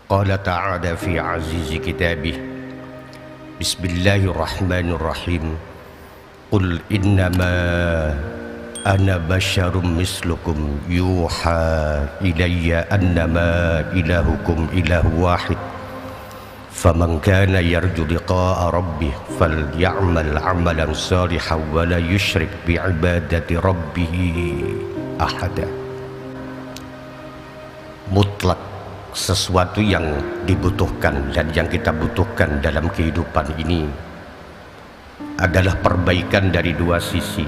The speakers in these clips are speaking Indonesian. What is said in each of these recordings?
قال تعالى في عزيز كتابه بسم الله الرحمن الرحيم قل إنما أنا بشر مثلكم يوحى إلي أنما إلهكم إله واحد فمن كان يرجو لقاء ربه فليعمل عملا صالحا ولا يشرك بعبادة ربه أحدا. Mutlak sesuatu yang dibutuhkan dan yang kita butuhkan dalam kehidupan ini adalah perbaikan dari dua sisi.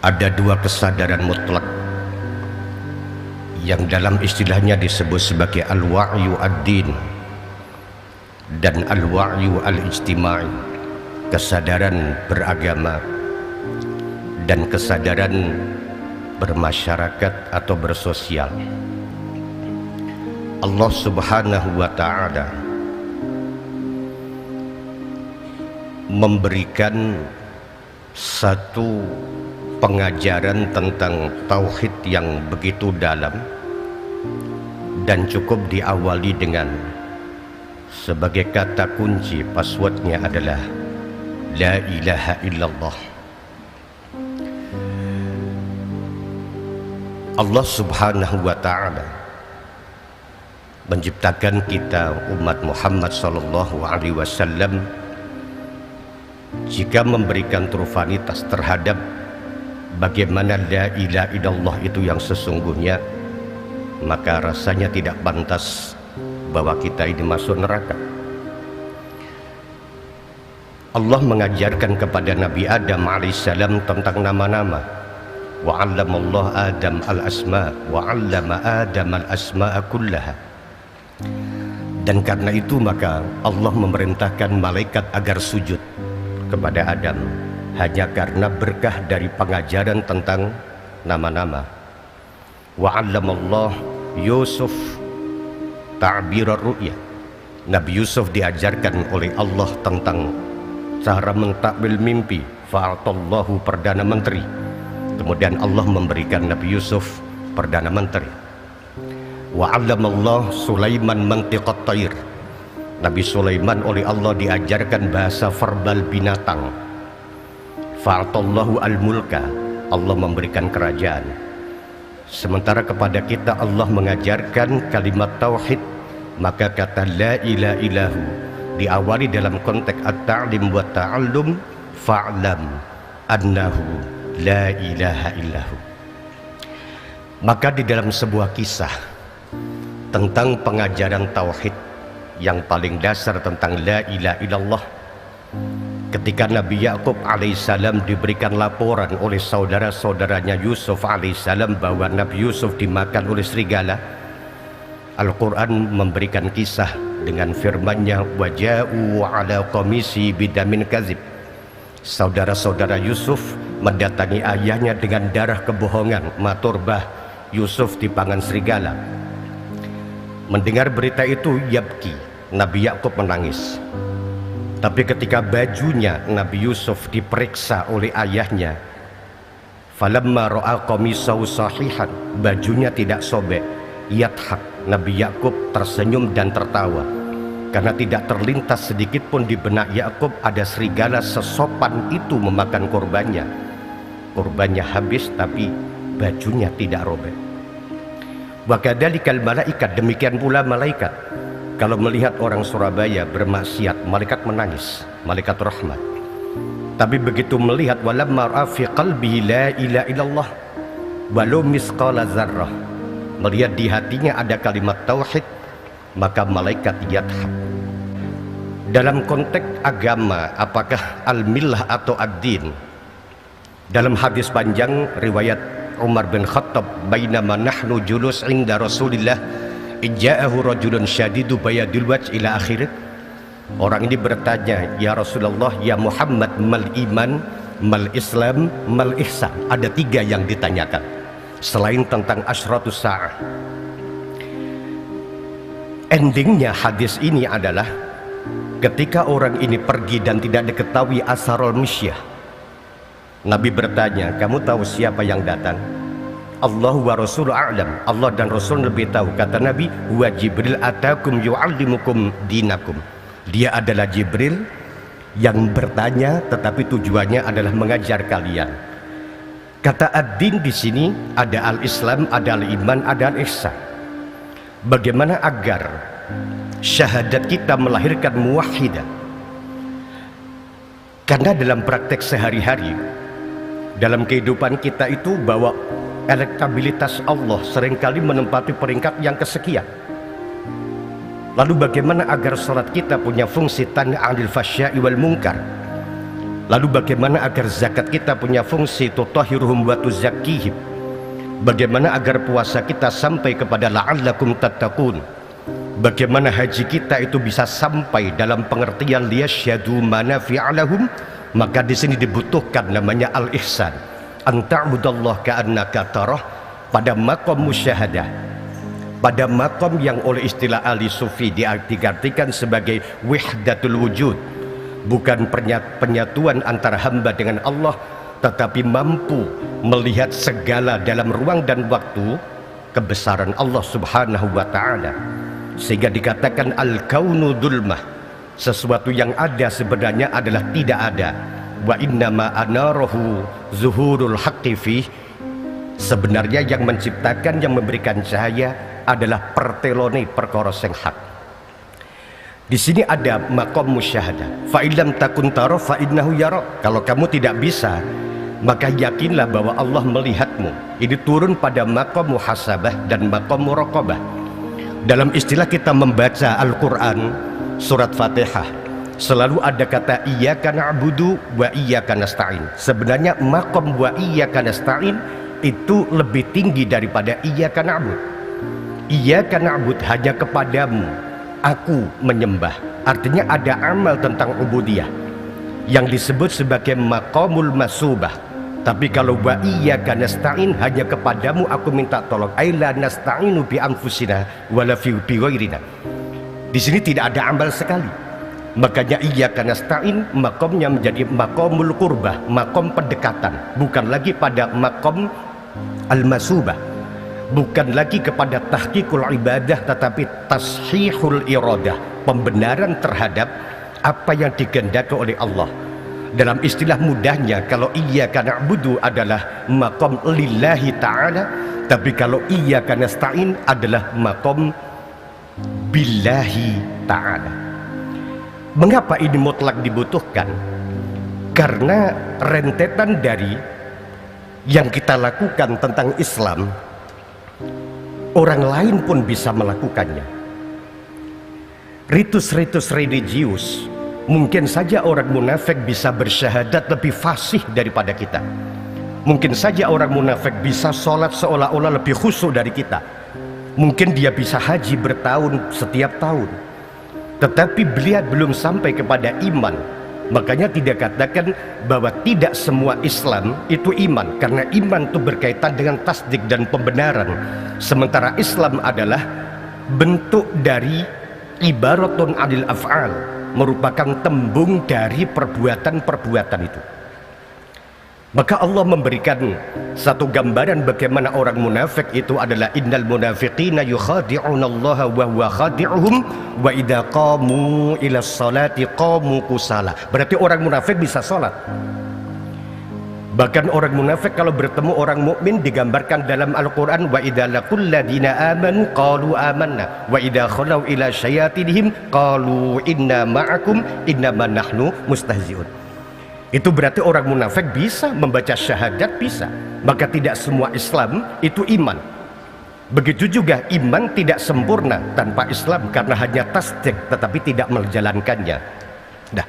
Ada dua kesadaran mutlak yang dalam istilahnya disebut sebagai al-wa'yu ad-din dan al-wa'yu al-ijtimai, kesadaran beragama dan kesadaran bermasyarakat atau bersosial. Allah Subhanahu wa ta'ala memberikan satu pengajaran tentang tauhid yang begitu dalam dan cukup diawali dengan sebagai kata kunci, passwordnya adalah la ilaha illallah. Allah Subhanahu wa ta'ala menciptakan kita umat Muhammad sallallahu alaihi wasallam jika memberikan trufanitas terhadap bagaimana la ilaha illallah itu yang sesungguhnya, maka rasanya tidak pantas bahwa kita ini masuk neraka. Allah mengajarkan kepada Nabi Adam alaihissalam tentang nama-nama. Wa 'allama Allah Adam al-asma wa 'allama Adam al-asma'a kullaha. Dan karena itu maka Allah memerintahkan malaikat agar sujud kepada Adam hanya karena berkah dari pengajaran tentang nama-nama. Wa 'allama Allah Yusuf ta'bir ar-ru'ya. Nabi Yusuf diajarkan oleh Allah tentang cara mentakwil mimpi. Fa'atallahu perdana menteri. Kemudian Allah memberikan Nabi Yusuf perdana menteri. Wa 'allama Allah Sulaiman mantiqat tayr. Nabi Sulaiman oleh Allah diajarkan bahasa verbal binatang. Fa'atallahu al-mulka. Allah memberikan kerajaan. Sementara kepada kita Allah mengajarkan kalimat tauhid, maka kata la ilaha illahu diawali dalam konteks at-ta'lim wa ta'allum. Fa'lam annahu la ilaha illahu. Maka di dalam sebuah kisah tentang pengajaran tauhid yang paling dasar tentang la ilaha illallah, ketika Nabi Yakub alaihissalam diberikan laporan oleh saudara-saudaranya Yusuf alaihissalam bahwa Nabi Yusuf dimakan oleh serigala, Al-Quran memberikan kisah dengan firman-Nya waja'u ala qamisi bidamin kazib. Saudara-saudara Yusuf mendatangi ayahnya dengan darah kebohongan. Matur bah, Yusuf dipangan serigala. Mendengar berita itu yabki, Nabi Yakub menangis. Tapi ketika bajunya Nabi Yusuf diperiksa oleh ayahnya, falamma ra'a qamisahu sahihan, bajunya tidak sobek, yadhak, Nabi Yakub tersenyum dan tertawa karena tidak terlintas sedikit pun di benak Yakub ada serigala sesopan itu memakan korbannya. Korbannya habis tapi bajunya tidak robek. Wa kadzalikal malaikat, demikian pula malaikat. Kalau melihat orang Surabaya bermaksiat, malaikat menangis, malaikat rahmat. Tapi begitu melihat walamma ra'a fi qalbihi la ilaha illallah walau misqala dzarrah, melihat di hatinya ada kalimat tauhid, maka malaikat yadhab. Dalam konteks agama, apakah al-millah atau ad-din? Dalam hadis panjang riwayat Umar bin Khattab, bainama nahnu julus inda Rasulillah ija'ahu rajulun syadidu bayadil wajh ila akhirih. Orang ini bertanya, ya Rasulullah, ya Muhammad, mal iman, mal islam, mal ihsan. Ada tiga yang ditanyakan selain tentang asyratus sa'ah. Endingnya hadis ini adalah ketika orang ini pergi dan tidak diketahui asharul misyah, Nabi bertanya, kamu tahu siapa yang datang? Allah wa Rasul a'lam. Allah dan Rasul lebih tahu. Kata Nabi, wa Jibril atakum yu'allimukum dinakum. Dia adalah Jibril yang bertanya, tetapi tujuannya adalah mengajar kalian. Kata ad-din di sini ada al-Islam, ada al-iman, ada al-ihsan. Bagaimana agar syahadat kita melahirkan muwahhidah? Karena dalam praktek sehari-hari, dalam kehidupan kita itu, bahwa elektabilitas Allah seringkali menempati peringkat yang kesekian. Lalu bagaimana agar salat kita punya fungsi tanha 'anil fasya'i wal munkar? Lalu bagaimana agar zakat kita punya fungsi tutahhiruhum wa tuzakkihim? Bagaimana agar puasa kita sampai kepada la'allakum tattaqun? Bagaimana haji kita itu bisa sampai dalam pengertian liyasyhadu manafi'a lahum? Maka di sini dibutuhkan namanya al-ihsan. Anta'budallaha ka'annaka tarah, pada maqam musyahadah, pada maqam yang oleh istilah ahli sufi diartikan sebagai wihdatul wujud, bukan penyatuan antara hamba dengan Allah, tetapi mampu melihat segala dalam ruang dan waktu kebesaran Allah subhanahu wa ta'ala, sehingga dikatakan al-kaunu dzulmah, sesuatu yang ada sebenarnya adalah tidak ada. Wa innama anarahu zuhurul haqqi fih, sebenarnya yang menciptakan, yang memberikan cahaya adalah pertelone perkara sing hak. Di sini ada maqam musyahadah. Fa illam takun tara fa innahu yara. Kalau kamu tidak bisa, maka yakinlah bahwa Allah melihatmu. Ini turun pada maqam muhasabah dan maqam muraqabah. Dalam istilah kita membaca Al-Qur'an, surat Fatihah, selalu ada kata iyyaka na'budu wa iyyaka nasta'in. Sebenarnya maqam wa iyyaka nasta'in itu lebih tinggi daripada iyyaka na'bud. Iyyaka na'bud, hanya kepadamu aku menyembah. Artinya ada amal tentang ubudiyah yang disebut sebagai maqamul masubah. Tapi kalau wa iyyaka nasta'in, hanya kepadamu aku minta tolong. Aila nasta'inu bi anfusina wala fi ghairina. Di sini tidak ada amal sekali. Makanya iyyaka nasta'in makomnya menjadi makomul qurbah, makom pendekatan, bukan lagi pada makom al-masubah, bukan lagi kepada tahqiqul ibadah, tetapi tashihul iradah, pembenaran terhadap apa yang dikehendaki oleh Allah. Dalam istilah mudahnya, kalau iyyaka na'budu adalah makom lillahi ta'ala, tapi kalau iyyaka nasta'in adalah makom billahi ta'ala. Mengapa ini mutlak dibutuhkan? Karena rentetan dari yang kita lakukan tentang Islam, orang lain pun bisa melakukannya. Ritus-ritus religius, mungkin saja orang munafik bisa bersyahadat lebih fasih daripada kita. Mungkin saja orang munafik bisa sholat seolah-olah lebih khusyuk dari kita. Mungkin dia bisa haji bertahun setiap tahun, tetapi beliau belum sampai kepada iman. Makanya tidak katakan bahwa tidak semua Islam itu iman, karena iman itu berkaitan dengan tasdik dan pembenaran. Sementara Islam adalah bentuk dari ibaratun adil af'al, merupakan tembung dari perbuatan-perbuatan itu. Maka Allah memberikan satu gambaran bagaimana orang munafik itu adalah innal munafiqina yukhadi'unallaha wa huwa khadi'uhum wa idza qamu ila sholati qamu kusala. Berarti orang munafik bisa salat. Bahkan orang munafik kalau bertemu orang mukmin digambarkan dalam Al-Qur'an, wa idza laqul ladina amanu qalu amanna wa idza khalau ila syayatinihim qalu inna ma'akum innama nahnu mustahzi'un. Itu berarti orang munafik bisa membaca syahadat, bisa. Maka tidak semua Islam itu iman. Begitu juga iman tidak sempurna tanpa Islam, karena hanya tasdik tetapi tidak menjalankannya. Nah,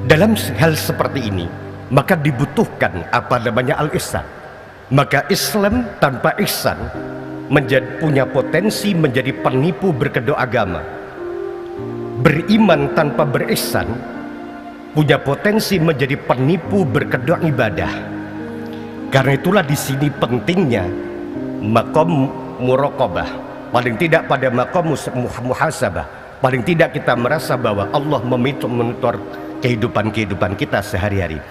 dalam hal seperti ini maka dibutuhkan apa namanya al-ihsan. Maka Islam tanpa ihsan punya potensi menjadi penipu berkedok agama. Beriman tanpa berihsan punya potensi menjadi penipu berkedok ibadah. Karena itulah di sini pentingnya maqam muraqabah. Paling tidak pada maqam muhasabah, paling tidak kita merasa bahwa Allah memonitor kehidupan kita sehari-hari.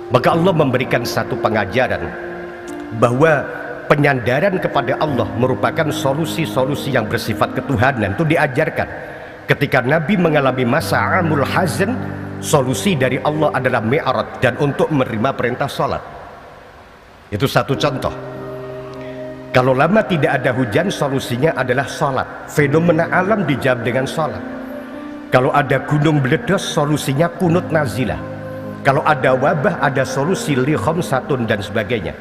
Maka Allah memberikan satu pengajaran bahwa penyandaran kepada Allah merupakan solusi-solusi yang bersifat ketuhanan. Itu diajarkan ketika Nabi mengalami masa amul hazan. Solusi dari Allah adalah mi'raj dan untuk menerima perintah sholat. Itu satu contoh. Kalau lama tidak ada hujan, solusinya adalah sholat. Fenomena alam dijawab dengan sholat. Kalau ada gunung meledos, solusinya kunut nazilah. Kalau ada wabah, ada solusi li khamsatun dan sebagainya.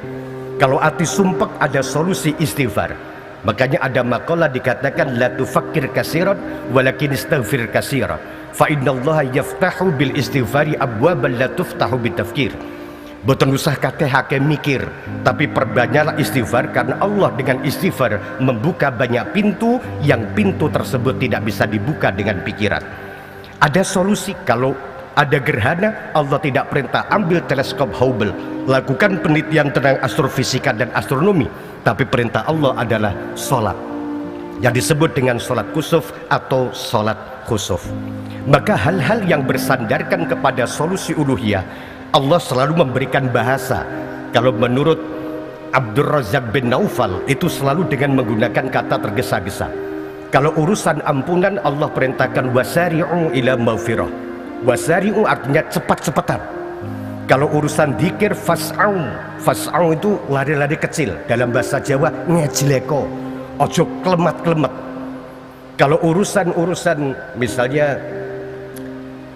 Kalau hati sumpek, ada solusi istighfar. Makanya ada makalah dikatakan la tufakkir kasiran walakin istaghfir kasiran. Fa innallaha yaftahu bil istighfari abwaban la tuftahu bitafkir. Boten usah kakek hakem mikir, tapi perbanyaklah istighfar, karena Allah dengan istighfar membuka banyak pintu yang pintu tersebut tidak bisa dibuka dengan pikiran. Ada solusi. Kalau ada gerhana, Allah tidak perintah ambil teleskop Hubble, lakukan penelitian tentang astrofisika dan astronomi, tapi perintah Allah adalah sholat, yang disebut dengan sholat kusuf atau sholat khusuf. Maka hal-hal yang bersandarkan kepada solusi uluhiyah, Allah selalu memberikan bahasa. Kalau menurut Abdul Razak bin Naufal, itu selalu dengan menggunakan kata tergesa-gesa. Kalau urusan ampunan, Allah perintahkan wasari'u ila maghfirah. Wasari'u artinya cepat-cepatan. Kalau urusan dzikir, fas'au. Fas'au itu lari-lari kecil. Dalam bahasa Jawa, ngejleko, ojo klemat-klemet. Kalau urusan misalnya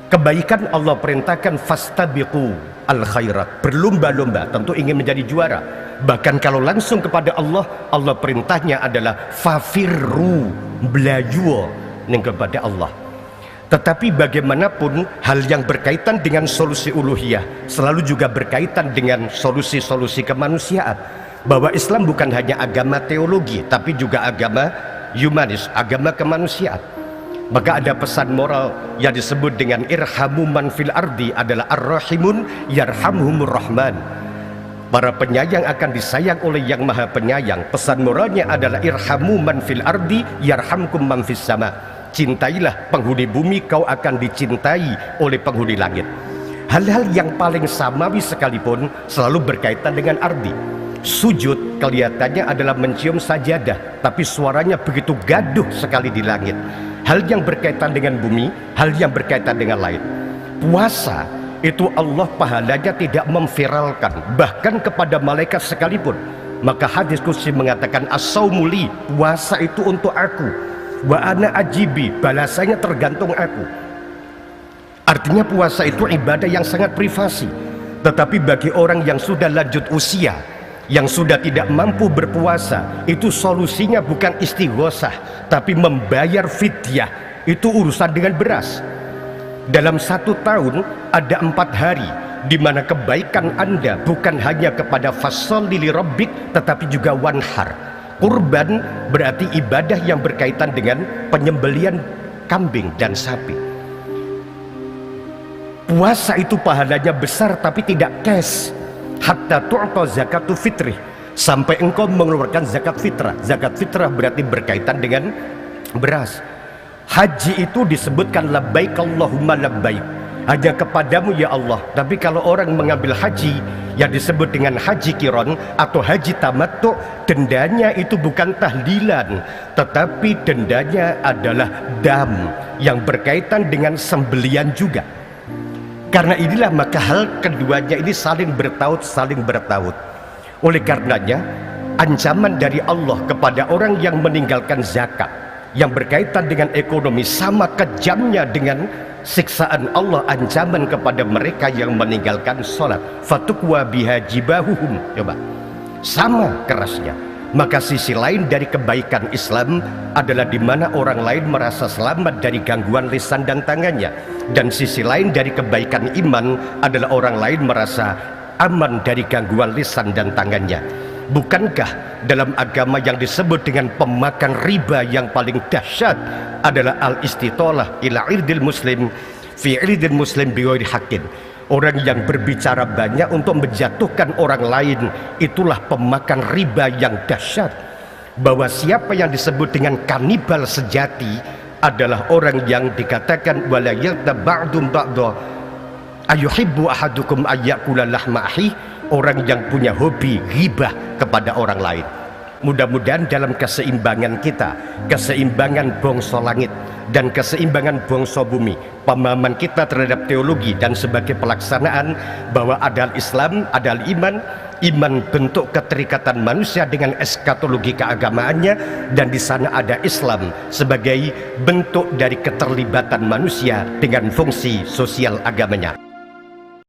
kebaikan, Allah perintahkan fastabiqu al khairat, berlomba-lomba, tentu ingin menjadi juara. Bahkan kalau langsung kepada Allah, Allah perintahnya adalah fafirru, belajuo ning kepada Allah. Tetapi bagaimanapun hal yang berkaitan dengan solusi uluhiyah selalu juga berkaitan dengan solusi-solusi kemanusiaan. Bahwa Islam bukan hanya agama teologi, tapi juga agama humanis, agama kemanusiaan. Maka ada pesan moral yang disebut dengan irhamu man fil ardi, adalah ar-rahimun yarhamhumur rahman. Para penyayang akan disayang oleh yang maha penyayang. Pesan moralnya adalah irhamu man fil ardi yarhamkum man fis sama. Cintailah penghuni bumi, kau akan dicintai oleh penghuni langit. Hal-hal yang paling samawi sekalipun selalu berkaitan dengan ardi. Sujud kelihatannya adalah mencium sajadah, tapi suaranya begitu gaduh sekali di langit. Hal yang berkaitan dengan bumi, hal yang berkaitan dengan langit. Puasa itu Allah pahalanya tidak memviralkan, bahkan kepada malaikat sekalipun. Maka hadis qudsi mengatakan as-saumu li, puasa itu untuk aku, wa ana ajibi, balasannya tergantung aku. Artinya puasa itu ibadah yang sangat privasi. Tetapi bagi orang yang sudah lanjut usia, yang sudah tidak mampu berpuasa, itu solusinya bukan istighosah, tapi membayar fidyah. Itu urusan dengan beras. Dalam 1 tahun ada 4 hari di mana kebaikan Anda bukan hanya kepada fasholli li rabbik, tetapi juga wanhar. Kurban berarti ibadah yang berkaitan dengan penyembelian kambing dan sapi. Puasa itu pahalanya besar tapi tidak cash. Hatta tu'ta zakatu fitrih, sampai engkau mengeluarkan zakat fitrah. Zakat fitrah berarti berkaitan dengan beras. Haji itu disebutkan labbaik Allahumma labbaik, hanya kepadamu ya Allah. Tapi kalau orang mengambil haji yang disebut dengan haji kiron atau haji tamattu, dendanya itu bukan tahlilan, tetapi dendanya adalah dam yang berkaitan dengan sembelian juga. Karena inilah maka hal keduanya ini saling bertaut, saling bertaut. Oleh karenanya ancaman dari Allah kepada orang yang meninggalkan zakat yang berkaitan dengan ekonomi sama kejamnya dengan siksaan Allah ancaman kepada mereka yang meninggalkan sholat. Fatukwa biha jibahuhum, coba, sama kerasnya. Maka sisi lain dari kebaikan Islam adalah di mana orang lain merasa selamat dari gangguan lisan dan tangannya, dan sisi lain dari kebaikan iman adalah orang lain merasa aman dari gangguan lisan dan tangannya. Bukankah dalam agama yang disebut dengan pemakan riba yang paling dahsyat adalah al-istitolah ila irdil muslim fi irdil muslim bighairi haqqin? Orang yang berbicara banyak untuk menjatuhkan orang lain, itulah pemakan riba yang dahsyat. Bahwa siapa yang disebut dengan kanibal sejati adalah orang yang dikatakan wala yaghtab ba'dum ba'dha ayuhibbu ahadukum ayyakula lahma akhi, orang yang punya hobi ghibah kepada orang lain. Mudah-mudahan dalam keseimbangan kita, keseimbangan bangsa langit dan keseimbangan bangsa bumi, pemahaman kita terhadap teologi dan sebagai pelaksanaan bahwa ada Islam, ada iman, iman bentuk keterikatan manusia dengan eskatologi keagamaannya, dan di sana ada Islam sebagai bentuk dari keterlibatan manusia dengan fungsi sosial agamanya.